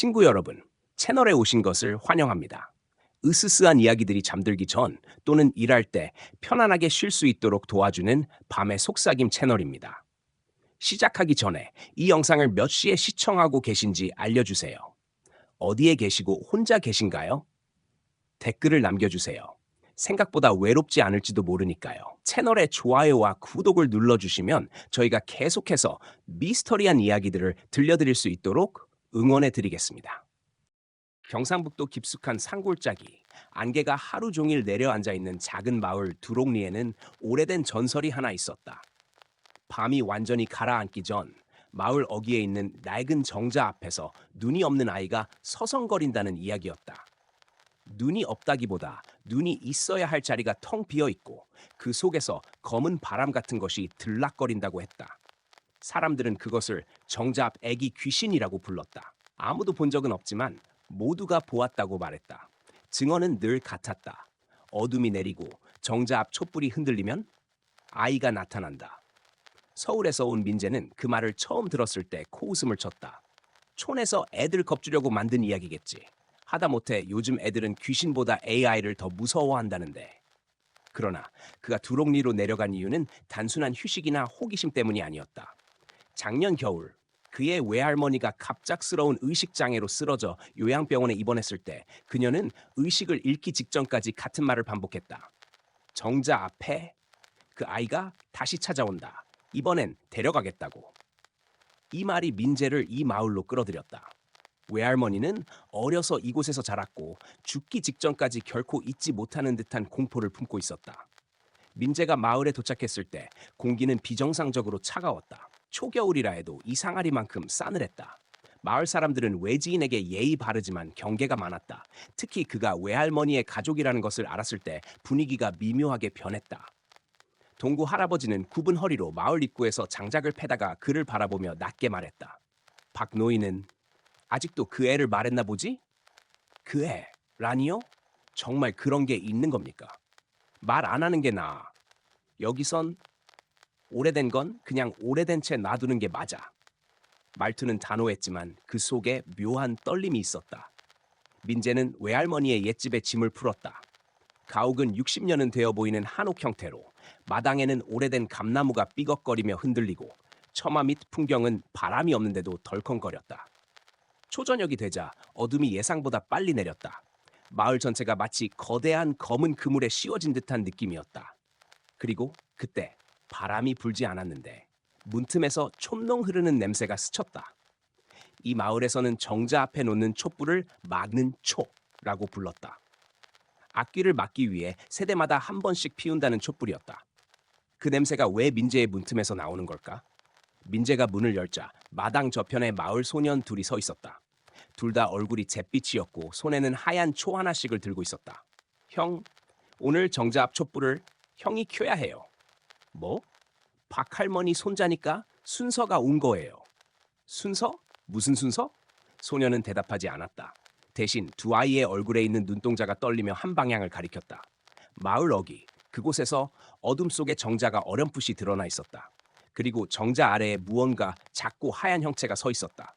친구 여러분, 채널에 오신 것을 환영합니다. 으스스한 이야기들이 잠들기 전 또는 일할 때 편안하게 쉴 수 있도록 도와주는 밤의 속삭임 채널입니다. 시작하기 전에 이 영상을 몇 시에 시청하고 계신지 알려주세요. 어디에 계시고 혼자 계신가요? 댓글을 남겨주세요. 생각보다 외롭지 않을지도 모르니까요. 채널에 좋아요와 구독을 눌러주시면 저희가 계속해서 미스터리한 이야기들을 들려드릴 수 있도록 응원해 드리겠습니다. 경상북도 깊숙한 산골짜기, 안개가 하루 종일 내려앉아 있는 작은 마을 두록리에는 오래된 전설이 하나 있었다. 밤이 완전히 가라앉기 전 마을 어귀에 있는 낡은 정자 앞에서 눈이 없는 아이가 서성거린다는 이야기였다. 눈이 없다기보다 눈이 있어야 할 자리가 텅 비어 있고 그 속에서 검은 바람 같은 것이 들락거린다고 했다. 사람들은 그것을 정자 앞 애기 귀신이라고 불렀다. 아무도 본 적은 없지만 모두가 보았다고 말했다. 증언은 늘 같았다. 어둠이 내리고 정자 앞 촛불이 흔들리면 아이가 나타난다. 서울에서 온 민재는 그 말을 처음 들었을 때 코웃음을 쳤다. 촌에서 애들 겁주려고 만든 이야기겠지. 하다못해 요즘 애들은 귀신보다 AI를 더 무서워한다는데. 그러나 그가 두록리로 내려간 이유는 단순한 휴식이나 호기심 때문이 아니었다. 작년 겨울 그의 외할머니가 갑작스러운 의식장애로 쓰러져 요양병원에 입원했을 때 그녀는 의식을 잃기 직전까지 같은 말을 반복했다. 정자 앞에 그 아이가 다시 찾아온다. 이번엔 데려가겠다고. 이 말이 민재를 이 마을로 끌어들였다. 외할머니는 어려서 이곳에서 자랐고 죽기 직전까지 결코 잊지 못하는 듯한 공포를 품고 있었다. 민재가 마을에 도착했을 때 공기는 비정상적으로 차가웠다. 초겨울이라 해도 이상하리만큼 싸늘했다. 마을 사람들은 외지인에게 예의 바르지만 경계가 많았다. 특히 그가 외할머니의 가족이라는 것을 알았을 때 분위기가 미묘하게 변했다. 동구 할아버지는 굽은 허리로 마을 입구에서 장작을 패다가 그를 바라보며 낮게 말했다. 박 노인은 아직도 그 애를 말했나 보지? 그 애라니요? 정말 그런 게 있는 겁니까? 말 안 하는 게 나아. 여기선 오래된 건 그냥 오래된 채 놔두는 게 맞아. 말투는 단호했지만 그 속에 묘한 떨림이 있었다. 민재는 외할머니의 옛집에 짐을 풀었다. 가옥은 60년은 되어 보이는 한옥 형태로 마당에는 오래된 감나무가 삐걱거리며 흔들리고 처마 밑 풍경은 바람이 없는데도 덜컹거렸다. 초저녁이 되자 어둠이 예상보다 빨리 내렸다. 마을 전체가 마치 거대한 검은 그물에 씌워진 듯한 느낌이었다. 그리고 그때 바람이 불지 않았는데 문틈에서 촛농 흐르는 냄새가 스쳤다. 이 마을에서는 정자 앞에 놓는 촛불을 막는 초라고 불렀다. 악귀를 막기 위해 세대마다 한 번씩 피운다는 촛불이었다. 그 냄새가 왜 민재의 문틈에서 나오는 걸까? 민재가 문을 열자 마당 저편에 마을 소년 둘이 서 있었다. 둘 다 얼굴이 잿빛이었고 손에는 하얀 초 하나씩을 들고 있었다. 형, 오늘 정자 앞 촛불을 형이 켜야 해요. 뭐? 박할머니 손자니까 순서가 온 거예요. 순서? 무슨 순서? 소년은 대답하지 않았다. 대신 두 아이의 얼굴에 있는 눈동자가 떨리며 한 방향을 가리켰다. 마을 어귀, 그곳에서 어둠 속에 정자가 어렴풋이 드러나 있었다. 그리고 정자 아래에 무언가 작고 하얀 형체가 서 있었다.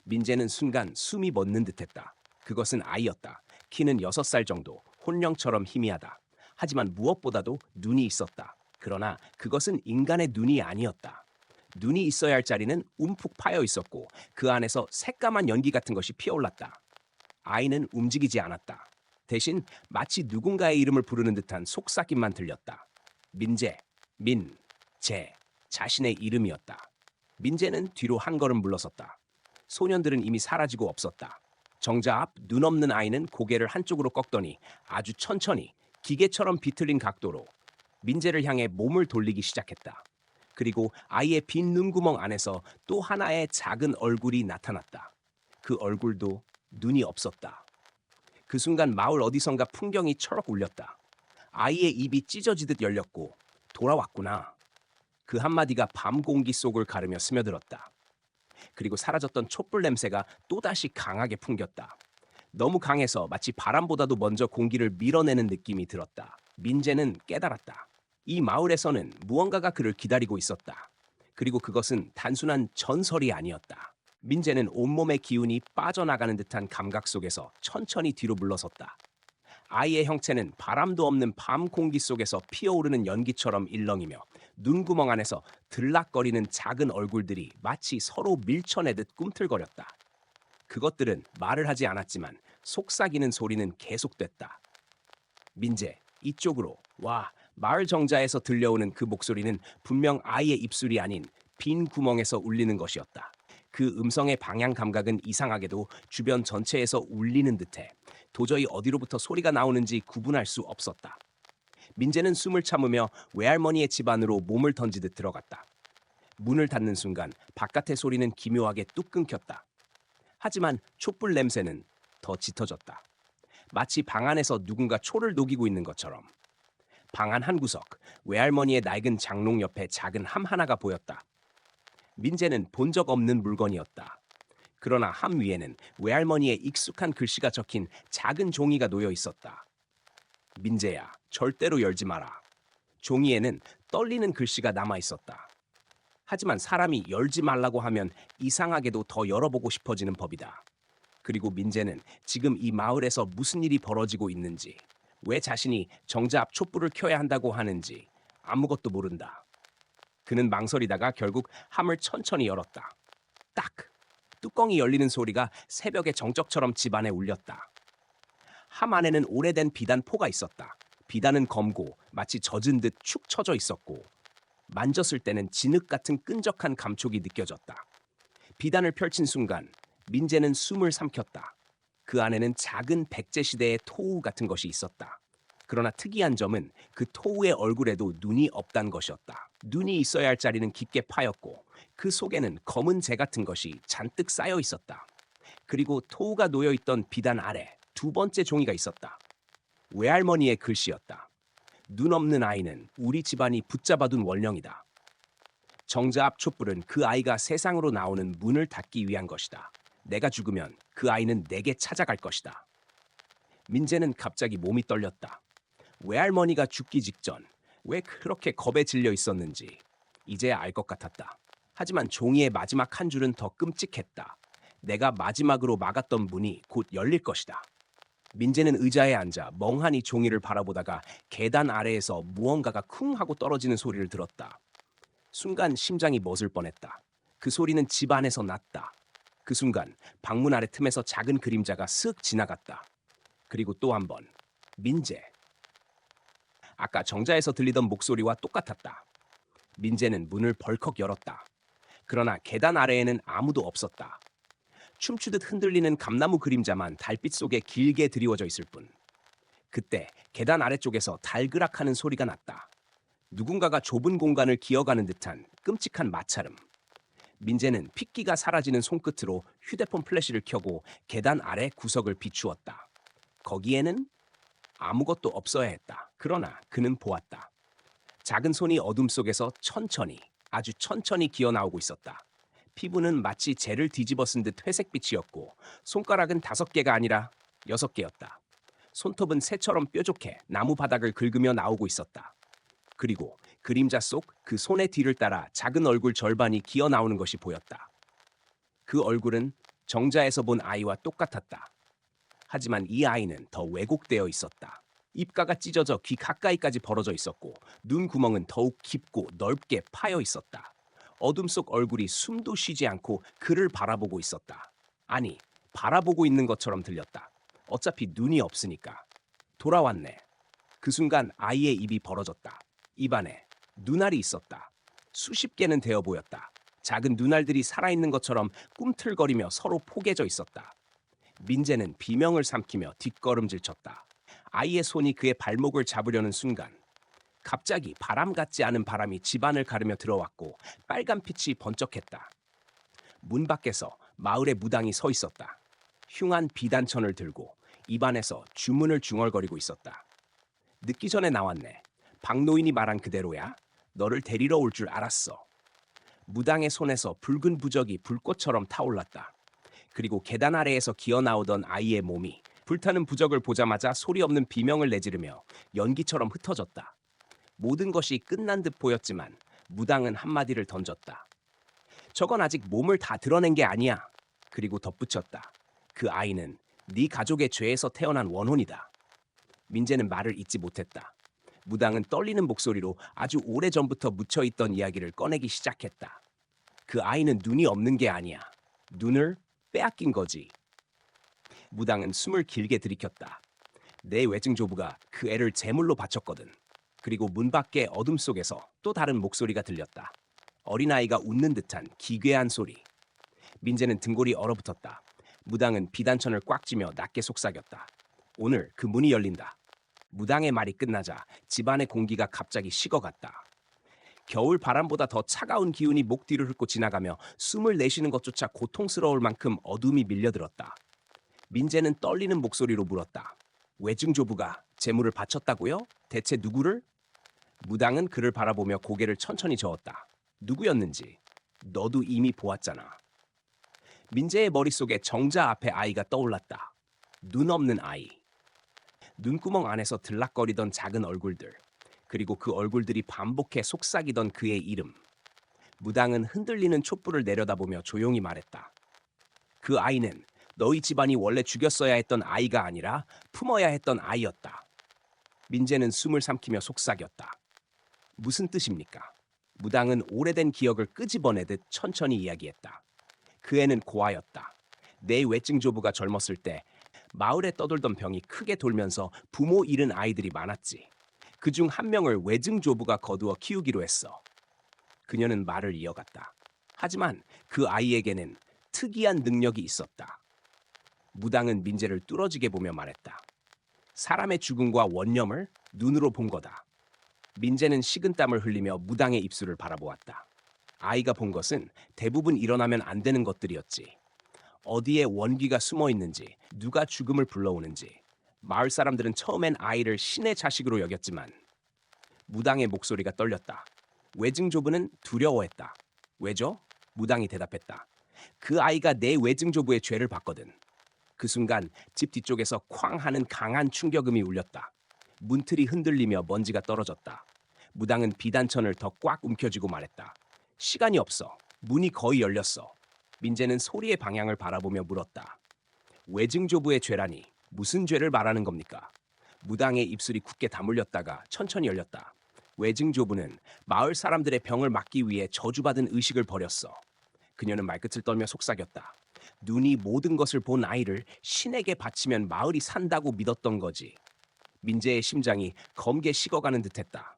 민재는 순간 숨이 멎는 듯했다. 그것은 아이였다. 키는 6살 정도, 혼령처럼 희미하다. 하지만 무엇보다도 눈이 있었다. 그러나 그것은 인간의 눈이 아니었다. 눈이 있어야 할 자리는 움푹 파여 있었고 그 안에서 새까만 연기 같은 것이 피어올랐다. 아이는 움직이지 않았다. 대신 마치 누군가의 이름을 부르는 듯한 속삭임만 들렸다. 민재, 제 자신의 이름이었다. 민재는 뒤로 한 걸음 물러섰다. 소년들은 이미 사라지고 없었다. 정자 앞 눈 없는 아이는 고개를 한쪽으로 꺾더니 아주 천천히 기계처럼 비틀린 각도로 민재를 향해 몸을 돌리기 시작했다. 그리고 아이의 빈 눈구멍 안에서 또 하나의 작은 얼굴이 나타났다. 그 얼굴도 눈이 없었다. 그 순간 마을 어디선가 풍경이 철썩 울렸다. 아이의 입이 찢어지듯 열렸고 돌아왔구나. 그 한마디가 밤 공기 속을 가르며 스며들었다. 그리고 사라졌던 촛불 냄새가 또다시 강하게 풍겼다. 너무 강해서 마치 바람보다도 먼저 공기를 밀어내는 느낌이 들었다. 민재는 깨달았다. 이 마을에서는 무언가가 그를 기다리고 있었다. 그리고 그것은 단순한 전설이 아니었다. 민재는 온몸의 기운이 빠져나가는 듯한 감각 속에서 천천히 뒤로 물러섰다. 아이의 형체는 바람도 없는 밤 공기 속에서 피어오르는 연기처럼 일렁이며 눈구멍 안에서 들락거리는 작은 얼굴들이 마치 서로 밀쳐내듯 꿈틀거렸다. 그것들은 말을 하지 않았지만 속삭이는 소리는 계속됐다. 민재, 이쪽으로 와. 마을 정자에서 들려오는 그 목소리는 분명 아이의 입술이 아닌 빈 구멍에서 울리는 것이었다. 그 음성의 방향 감각은 이상하게도 주변 전체에서 울리는 듯해 도저히 어디로부터 소리가 나오는지 구분할 수 없었다. 민재는 숨을 참으며 외할머니의 집 안으로 몸을 던지듯 들어갔다. 문을 닫는 순간 바깥의 소리는 기묘하게 뚝 끊겼다. 하지만 촛불 냄새는 더 짙어졌다. 마치 방 안에서 누군가 초를 녹이고 있는 것처럼. 방 안 한 구석, 외할머니의 낡은 장롱 옆에 작은 함 하나가 보였다. 민재는 본 적 없는 물건이었다. 그러나 함 위에는 외할머니의 익숙한 글씨가 적힌 작은 종이가 놓여 있었다. 민재야, 절대로 열지 마라. 종이에는 떨리는 글씨가 남아 있었다. 하지만 사람이 열지 말라고 하면 이상하게도 더 열어보고 싶어지는 법이다. 그리고 민재는 지금 이 마을에서 무슨 일이 벌어지고 있는지, 왜 자신이 정자 앞 촛불을 켜야 한다고 하는지 아무것도 모른다. 그는 망설이다가 결국 함을 천천히 열었다. 딱! 뚜껑이 열리는 소리가 새벽의 정적처럼 집안에 울렸다. 함 안에는 오래된 비단포가 있었다. 비단은 검고 마치 젖은 듯 축 처져 있었고 만졌을 때는 진흙 같은 끈적한 감촉이 느껴졌다. 비단을 펼친 순간 민재는 숨을 삼켰다. 그 안에는 작은 백제시대의 토우 같은 것이 있었다. 그러나 특이한 점은 그 토우의 얼굴에도 눈이 없단 것이었다. 눈이 있어야 할 자리는 깊게 파였고 그 속에는 검은 재 같은 것이 잔뜩 쌓여 있었다. 그리고 토우가 놓여 있던 비단 아래 두 번째 종이가 있었다. 외할머니의 글씨였다. 눈 없는 아이는 우리 집안이 붙잡아둔 원령이다. 정자 앞 촛불은 그 아이가 세상으로 나오는 문을 닫기 위한 것이다. 내가 죽으면 그 아이는 내게 찾아갈 것이다. 민재는 갑자기 몸이 떨렸다. 외할머니가 죽기 직전 왜 그렇게 겁에 질려 있었는지 이제야 알 것 같았다. 하지만 종이의 마지막 한 줄은 더 끔찍했다. 내가 마지막으로 막았던 문이 곧 열릴 것이다. 민재는 의자에 앉아 멍하니 종이를 바라보다가 계단 아래에서 무언가가 쿵 하고 떨어지는 소리를 들었다. 순간 심장이 멎을 뻔했다. 그 소리는 집 안에서 났다. 그 순간 방문 아래 틈에서 작은 그림자가 쓱 지나갔다. 그리고 또 한 번. 민재. 아까 정자에서 들리던 목소리와 똑같았다. 민재는 문을 벌컥 열었다. 그러나 계단 아래에는 아무도 없었다. 춤추듯 흔들리는 감나무 그림자만 달빛 속에 길게 드리워져 있을 뿐. 그때 계단 아래쪽에서 달그락하는 소리가 났다. 누군가가 좁은 공간을 기어가는 듯한 끔찍한 마찰음. 민재는 핏기가 사라지는 손끝으로 휴대폰 플래시를 켜고 계단 아래 구석을 비추었다. 거기에는 아무것도 없어야 했다. 그러나 그는 보았다. 작은 손이 어둠 속에서 천천히, 아주 천천히 기어 나오고 있었다. 피부는 마치 재를 뒤집어 쓴 듯 회색빛이었고 손가락은 5개가 아니라 6개였다. 손톱은 새처럼 뾰족해 나무 바닥을 긁으며 나오고 있었다. 그리고 그림자 속 그 손의 뒤를 따라 작은 얼굴 절반이 기어 나오는 것이 보였다. 그 얼굴은 정자에서 본 아이와 똑같았다. 하지만 이 아이는 더 왜곡되어 있었다. 입가가 찢어져 귀 가까이까지 벌어져 있었고 눈 구멍은 더욱 깊고 넓게 파여 있었다. 어둠 속 얼굴이 숨도 쉬지 않고 그를 바라보고 있었다. 아니, 바라보고 있는 것처럼 들렸다. 어차피 눈이 없으니까. 돌아왔네. 그 순간 아이의 입이 벌어졌다. 입안에 눈알이 있었다. 수십 개는 되어 보였다. 작은 눈알들이 살아있는 것처럼 꿈틀거리며 서로 포개져 있었다. 민재는 비명을 삼키며 뒷걸음질 쳤다. 아이의 손이 그의 발목을 잡으려는 순간 갑자기 바람 같지 않은 바람이 집안을 가르며 들어왔고 빨간 빛이 번쩍했다. 문 밖에서 마을의 무당이 서 있었다. 흉한 비단천을 들고 입안에서 주문을 중얼거리고 있었다. 늦기 전에 나왔네. 박노인이 말한 그대로야. 너를 데리러 올 줄 알았어. 무당의 손에서 붉은 부적이 불꽃처럼 타올랐다. 그리고 계단 아래에서 기어 나오던 아이의 몸이 불타는 부적을 보자마자 소리 없는 비명을 내지르며 연기처럼 흩어졌다. 모든 것이 끝난 듯 보였지만 무당은 한마디를 던졌다. 저건 아직 몸을 다 드러낸 게 아니야. 그리고 덧붙였다. 그 아이는 네 가족의 죄에서 태어난 원혼이다. 민재는 말을 잇지 못했다. 무당은 떨리는 목소리로 아주 오래전부터 묻혀있던 이야기를 꺼내기 시작했다. 그 아이는 눈이 없는 게 아니야. 눈을 빼앗긴 거지. 무당은 숨을 길게 들이켰다. 내 외증조부가 그 애를 제물로 바쳤거든. 그리고 문 밖의 어둠 속에서 또 다른 목소리가 들렸다. 어린아이가 웃는 듯한 기괴한 소리. 민재는 등골이 얼어붙었다. 무당은 비단천을 꽉 쥐며 낮게 속삭였다. 오늘 그 문이 열린다. 무당의 말이 끝나자 집안의 공기가 갑자기 식어갔다. 겨울 바람보다 더 차가운 기운이 목 뒤를 훑고 지나가며 숨을 내쉬는 것조차 고통스러울 만큼 어둠이 밀려들었다. 민재는 떨리는 목소리로 물었다. 외증조부가 재물을 바쳤다고요? 대체 누구를? 무당은 그를 바라보며 고개를 천천히 저었다. 누구였는지 너도 이미 보았잖아. 민재의 머릿속에 정자 앞에 아이가 떠올랐다. 눈 없는 아이. 눈구멍 안에서 들락거리던 작은 얼굴들. 그리고 그 얼굴들이 반복해 속삭이던 그의 이름. 무당은 흔들리는 촛불을 내려다보며 조용히 말했다. 그 아이는 너희 집안이 원래 죽였어야 했던 아이가 아니라 품어야 했던 아이였다. 민재는 숨을 삼키며 속삭였다. 무슨 뜻입니까? 무당은 오래된 기억을 끄집어내듯 천천히 이야기했다. 그 애는 고아였다. 내 외증조부가 젊었을 때 마을에 떠돌던 병이 크게 돌면서 부모 잃은 아이들이 많았지. 그중 한 명을 외증조부가 거두어 키우기로 했어. 그녀는 말을 이어갔다. 하지만 그 아이에게는 특이한 능력이 있었다. 무당은 민재를 뚫어지게 보며 말했다. 사람의 죽음과 원념을 눈으로 본 거다. 민재는 식은땀을 흘리며 무당의 입술을 바라보았다. 아이가 본 것은 대부분 일어나면 안 되는 것들이었지. 어디에 원기가 숨어 있는지, 누가 죽음을 불러오는지. 마을 사람들은 처음엔 아이를 신의 자식으로 여겼지만 무당의 목소리가 떨렸다. 외증조부는 두려워했다. 왜죠? 무당이 대답했다. 그 아이가 내 외증조부의 죄를 봤거든. 그 순간 집 뒤쪽에서 쾅 하는 강한 충격음이 울렸다. 문틀이 흔들리며 먼지가 떨어졌다. 무당은 비단천을 더 꽉 움켜쥐고 말했다. 시간이 없어. 문이 거의 열렸어. 민재는 소리의 방향을 바라보며 물었다. 외증조부의 죄라니 무슨 죄를 말하는 겁니까? 무당의 입술이 굳게 다물렸다가 천천히 열렸다. 외증조부는 마을 사람들의 병을 막기 위해 저주받은 의식을 버렸어. 그녀는 말끝을 떨며 속삭였다. 눈이 모든 것을 본 아이를 신에게 바치면 마을이 산다고 믿었던 거지. 민재의 심장이 검게 식어가는 듯했다.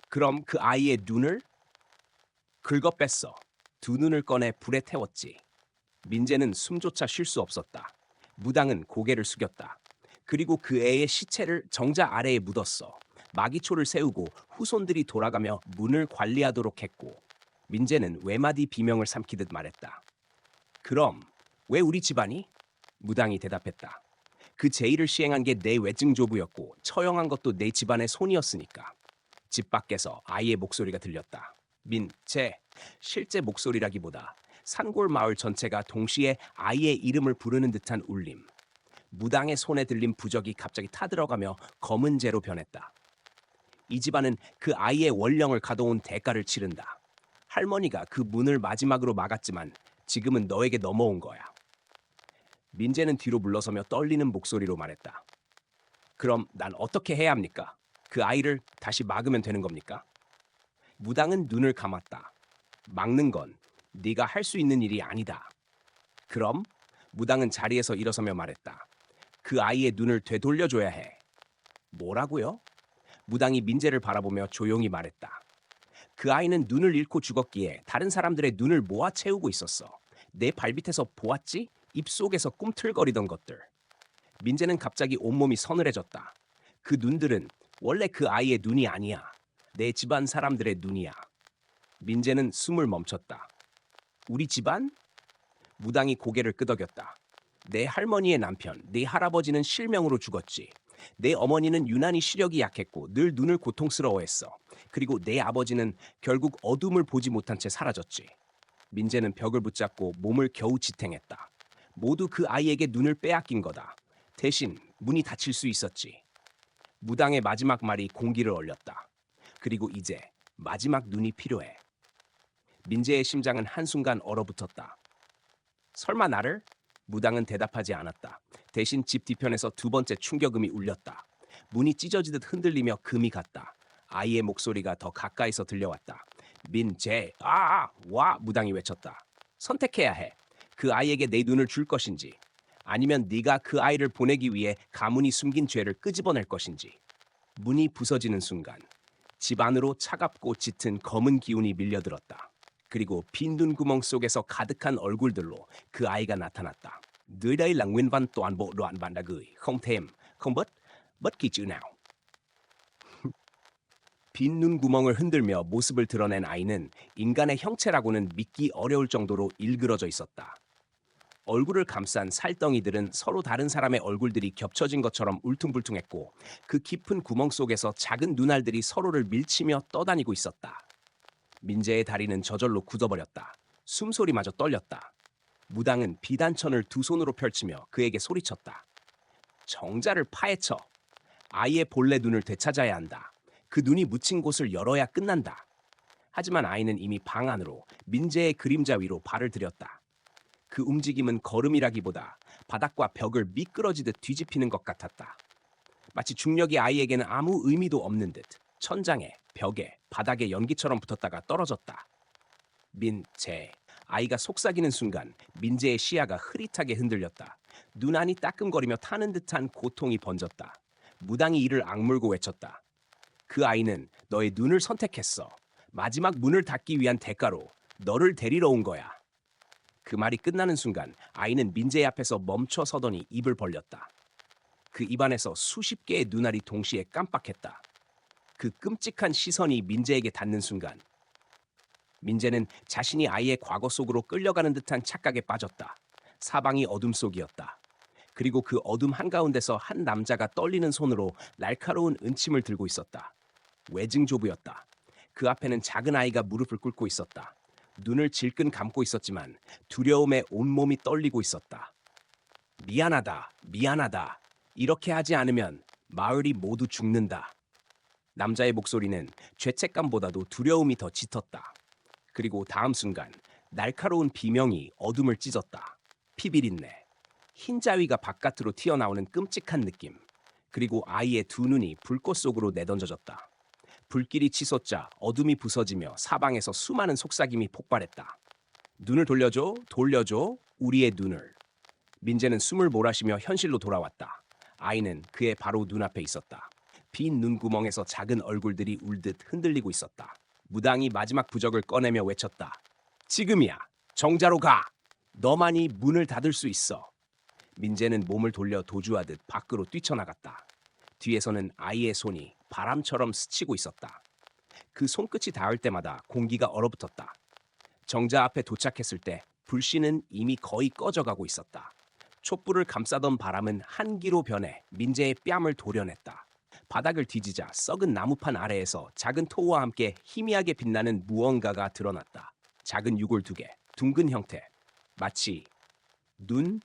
그럼 그 아이의 눈을 긁어 뺐어. 두 눈을 꺼내 불에 태웠지. 민재는 숨조차 쉴 수 없었다. 무당은 고개를 숙였다. 그리고 그 애의 시체를 정자 아래에 묻었어. 마기초를 세우고 후손들이 돌아가며 문을 관리하도록 했고 민재는 외마디 비명을 삼키듯 말했다. 그럼 왜 우리 집안이? 무당이 대답했다. 그 제의를 시행한 게 내 외증조부였고 처형한 것도 내 집안의 손이었으니까. 집 밖에서 아이의 목소리가 들렸다. 민재. 실제 목소리라기보다 산골 마을 전체가 동시에 아이의 이름을 부르는 듯한 울림. 무당의 손에 들린 부적이 갑자기 타들어가며 검은 재로 변했다. 이 집안은 그 아이의 원령을 가둬온 대가를 치른다. 할머니가 그 문을 마지막으로 막았지만 지금은 너에게 넘어온 거야. 민재는 뒤로 물러서며 떨리는 목소리로 말했다. 그럼 난 어떻게 해야 합니까? 그 아이를 다시 막으면 되는 겁니까? 무당은 눈을 감았다. 막는 건 네가 할 수 있는 일이 아니다. 그럼? 무당은 자리에서 일어서며 말했다. 그 아이의 눈을 되돌려줘야 해. 뭐라고요? 무당이 민재를 바라보며 조용히 말했다. 그 아이는 눈을 잃고 죽었기에 다른 사람들의 눈을 모아 채우고 있었어. 내 발밑에서 보았지? 입속에서 꿈틀거리던 것들. 민재는 갑자기 온몸이 서늘해졌다. 그 눈들은 원래 그 아이의 눈이 아니야. 내 집안 사람들의 눈이야. 민재는 숨을 멈췄다. 우리 집안? 무당이 고개를 끄덕였다. 내 할머니의 남편, 네 할아버지는 실명으로 죽었지. 내 어머니는 유난히 시력이 약했고 늘 눈을 고통스러워했어. 그리고 내 아버지는 결국 어둠을 보지 못한 채 사라졌지. 민재는 벽을 붙잡고 몸을 겨우 지탱했다. 모두 그 아이에게 눈을 빼앗긴 거다. 대신 문이 닫힐 수 있었지. 무당의 마지막 말이 공기를 얼렸다. 그리고 이제 마지막 눈이 필요해. 민재의 심장은 한순간 얼어붙었다. 설마 나를? 무당은 대답하지 않았다. 대신 집 뒤편에서 두 번째 충격음이 울렸다. 문이 찢어지듯 흔들리며 금이 갔다. 아이의 목소리가 더 가까이서 들려왔다. 민재, 와! 무당이 외쳤다. 선택해야 해. 그 아이에게 내 눈을 줄 것인지, 아니면 네가 그 아이를 보내기 위해 가문이 숨긴 죄를 끄집어낼 것인지. 문이 부서지는 순간 집 안으로 차갑고 짙은 검은 기운이 밀려들었다. 그리고 빈 눈구멍 속에서 가득한 얼굴들로 그 아이가 나타났다. Dưới đây là nguyên văn toàn bộ đoạn bạn đã gửi, không thêm, không bớt, bất kỳ chữ nào. 빈 눈구멍을 흔들며 모습을 드러낸 아이는 인간의 형체라고는 믿기 어려울 정도로 일그러져 있었다. 얼굴을 감싼 살덩이들은 서로 다른 사람의 얼굴들이 겹쳐진 것처럼 울퉁불퉁했고 그 깊은 구멍 속에서 작은 눈알들이 서로를 밀치며 떠다니고 있었다. 민재의 다리는 저절로 굳어버렸다. 숨소리마저 떨렸다. 무당은 비단천을 두 손으로 펼치며 그에게 소리쳤다. 정자를 파헤쳐. 아이의 본래 눈을 되찾아야 한다. 그 눈이 묻힌 곳을 열어야 끝난다. 하지만 아이는 이미 방 안으로 민재의 그림자 위로 발을 들였다. 그 움직임은 걸음이라기보다 바닥과 벽을 미끄러지듯 뒤집히는 것 같았다. 마치 중력이 아이에게는 아무 의미도 없는 듯 천장에, 벽에, 바닥에 연기처럼 붙었다가 떨어졌다. 민재. 아이가 속삭이는 순간 민재의 시야가 흐릿하게 흔들렸다. 눈안이 따끔거리며 타는 듯한 고통이 번졌다. 무당이 이를 악물고 외쳤다. 그 아이는 너의 눈을 선택했어. 마지막 문을 닫기 위한 대가로 너를 데리러 온 거야. 그 말이 끝나는 순간 아이는 민재 앞에서 멈춰 서더니 입을 벌렸다. 그 입안에서 수십 개의 눈알이 동시에 깜빡했다. 그 끔찍한 시선이 민재에게 닿는 순간 민재는 자신이 아이의 과거 속으로 끌려가는 듯한 착각에 빠졌다. 사방이 어둠 속이었다. 그리고 그 어둠 한가운데서 한 남자가 떨리는 손으로 날카로운 은침을 들고 있었다. 외증조부였다. 그 앞에는 작은 아이가 무릎을 꿇고 있었다. 눈을 질끈 감고 있었지만 두려움에 온몸이 떨리고 있었다. 미안하다, 미안하다. 이렇게 하지 않으면 마을이 모두 죽는다. 남자의 목소리는 죄책감보다도 두려움이 더 짙었다. 그리고 다음 순간 날카로운 비명이 어둠을 찢었다. 피비린내, 흰 자위가 바깥으로 튀어나오는 끔찍한 느낌, 그리고 아이의 두 눈이 불꽃 속으로 내던져졌다. 불길이 치솟자 어둠이 부서지며 사방에서 수많은 속삭임이 폭발했다. 눈을 돌려줘, 돌려줘, 우리의 눈을. 민재는 숨을 몰아쉬며 현실로 돌아왔다. 아이는 그의 바로 눈앞에 있었다. 빈 눈구멍에서 작은 얼굴들이 울듯 흔들리고 있었다. 무당이 마지막 부적을 꺼내며 외쳤다. 지금이야. 정자로 가. 너만이 문을 닫을 수 있어. 민재는 몸을 돌려 도주하듯 밖으로 뛰쳐나갔다. 뒤에서는 아이의 손이 바람처럼 스치고 있었다. 그 손끝이 닿을 때마다 공기가 얼어붙었다. 정자 앞에 도착했을 때 불씨는 이미 거의 꺼져가고 있었다. 촛불을 감싸던 바람은 한기로 변해 민재의 뺨을 도려냈다. 바닥을 뒤지자 썩은 나무판 아래에서 작은 토와 함께 희미하게 빛나는 무언가가 드러났다. 작은 유골 2개, 둥근 형태. 마치 눈?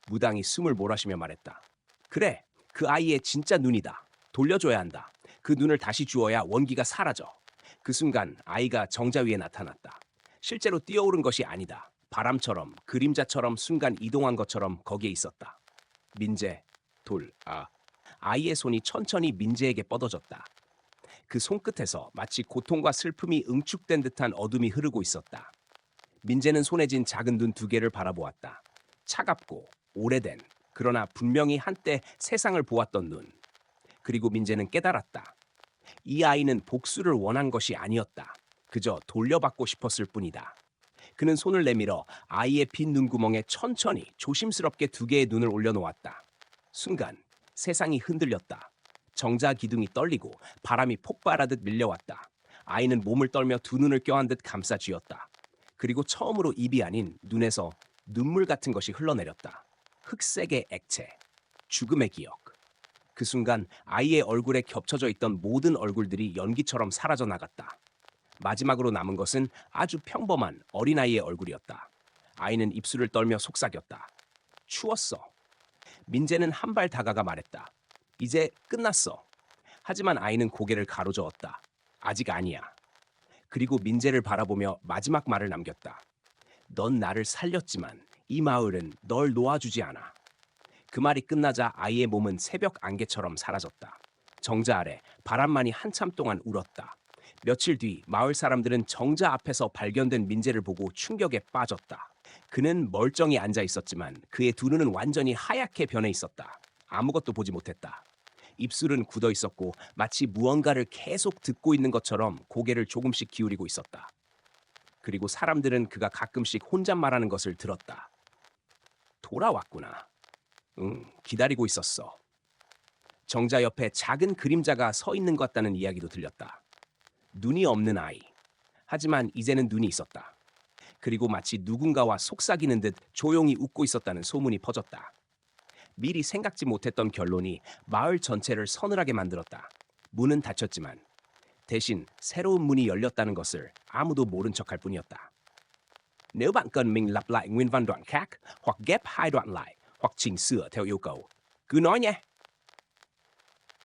무당이 숨을 몰아쉬며 말했다. 그래, 그 아이의 진짜 눈이다. 돌려줘야 한다. 그 눈을 다시 주어야 원기가 사라져. 그 순간 아이가 정자 위에 나타났다. 실제로 뛰어오른 것이 아니다. 바람처럼, 그림자처럼 순간 이동한 것처럼 거기에 있었다. 민재, 아이의 손이 천천히 민재에게 뻗어졌다. 그 손끝에서 마치 고통과 슬픔이 응축된 듯한 어둠이 흐르고 있었다. 민재는 손에 쥔 작은 눈 2개를 바라보았다. 차갑고 오래된, 그러나 분명히 한때 세상을 보았던 눈. 그리고 민재는 깨달았다. 이 아이는 복수를 원한 것이 아니었다. 그저 돌려받고 싶었을 뿐이다. 그는 손을 내밀어 아이의 빈 눈구멍에 천천히 조심스럽게 2개의 눈을 올려놓았다. 순간 세상이 흔들렸다. 정자 기둥이 떨리고 바람이 폭발하듯 밀려왔다. 아이는 몸을 떨며 2 눈을 껴안 듯 감싸 쥐었다. 그리고 처음으로 입이 아닌 눈에서 눈물 같은 것이 흘러내렸다. 흑색의 액체, 죽음의 기억. 그 순간 아이의 얼굴에 겹쳐져 있던 모든 얼굴들이 연기처럼 사라져 나갔다. 마지막으로 남은 것은 아주 평범한 어린아이의 얼굴이었다. 아이는 입술을 떨며 속삭였다. 추웠어. 민재는 한 발 다가가 말했다. 이제 끝났어. 하지만 아이는 고개를 가로저었다. 아직 아니야. 그리고 민재를 바라보며 마지막 말을 남겼다. 넌 나를 살렸지만 이 마을은 널 놓아주지 않아. 그 말이 끝나자 아이의 몸은 새벽 안개처럼 사라졌다. 정자 아래 바람만이 한참 동안 울었다. 며칠 뒤 마을 사람들은 정자 앞에서 발견된 민재를 보고 충격에 빠졌다. 그는 멀쩡히 앉아 있었지만 그의 두 눈은 완전히 하얗게 변해 있었다. 아무것도 보지 못했다. 입술은 굳어 있었고 마치 무언가를 계속 듣고 있는 것처럼 고개를 조금씩 기울이고 있었다. 그리고 사람들은 그가 가끔씩 혼잣말하는 것을 들었다. 돌아왔구나. 응, 기다리고 있었어. 정자 옆에 작은 그림자가 서 있는 것 같다는 이야기도 들렸다. 눈이 없는 아이. 하지만 이제는 눈이 있었다. 그리고 마치 누군가와 속삭이는 듯 조용히 웃고 있었다는 소문이 퍼졌다. 미리 생각지 못했던 결론이 마을 전체를 서늘하게 만들었다. 문은 닫혔지만 대신 새로운 문이 열렸다는 것을 아무도 모른 척할 뿐이었다. Nếu bạn cần mình lặp lại nguyên văn đoạn khác hoặc ghép hai đoạn lại hoặc chỉnh sửa theo yêu cầu, cứ nói nhé.